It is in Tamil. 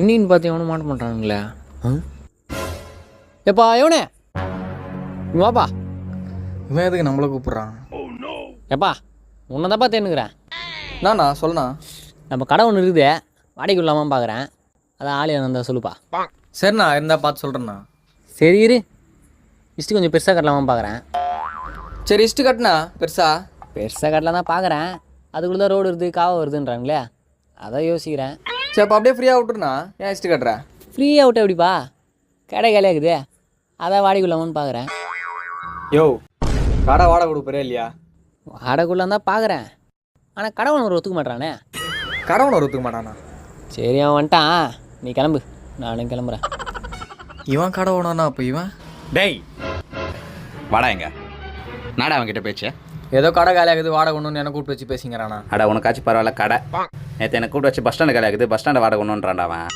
இன்னின்னு பார்த்து எவனும் மாட்ட மாட்டானுங்களே. எப்பா எவனே வாப்பா. இவன் எதுக்கு நம்மளை கூப்பிட்றான்? எப்பா உன்னை தான்ப்பா தேனுக்கிறேன். நானா சொல்லணா? நம்ம கடை ஒன்று இருக்குது, வாடகைக்கு இல்லாமல் பார்க்குறேன். அதான் ஆளு இருந்தால் சொல்லுப்பா. சரிண்ணா, இருந்தால் பார்த்து சொல்கிறேண்ணா. சரி இரு, இஷ்டு கொஞ்சம் பெருசாக கட்டலாமா பார்க்குறேன். சரி இஷ்டு கட்டினா பெருசாக கட்டலாம் தான் பார்க்குறேன். அதுக்குள்ளே தான் ரோடு வருது காவா வருதுன்றாங்களே, அதான் யோசிக்கிறேன். சரி அப்போ அப்படியே ஃப்ரீயாக விட்டுருண்ணா. ஏன் இஷ்டு கட்டுறேன்? ஃப்ரீயாக விட்டு எப்படிப்பா, கடை காலியாக இருக்குது, அதான் வாடகை இல்லாமன்னு பார்க்குறேன். யோ கடை வாடகை கொடுப்பறே இல்லையா? வாடகைக்குள்ள தான் பார்க்குறேன், ஆனால் கடை ஒன்று ஒத்துக்க மாட்டானே. கடை ஒன்று ஒத்துக்க மாட்டானா? சரி அவன் வந்துட்டான், நீ கிளம்பு, நானும் கிளம்புறேன். இவன் கடை ஓனர்னா அப்போ இவன்? டேய் வாடா எங்க நாடா அவன்கிட்ட பேச்சு. ஏதோ கடை காலியாகுது வாடகை ஒன்று எனக்கு கூப்பிட்டு வச்சு பேசிங்கிறானா? அடா உனக்காச்சும் பரவாயில்ல கடை. நேற்று எனக்கு கூப்பிட்டு வச்சு பஸ் ஸ்டாண்டு காலியாகுது, பஸ் ஸ்டாண்டு வாடகை ஒன்றுன்றான்டா அவன்.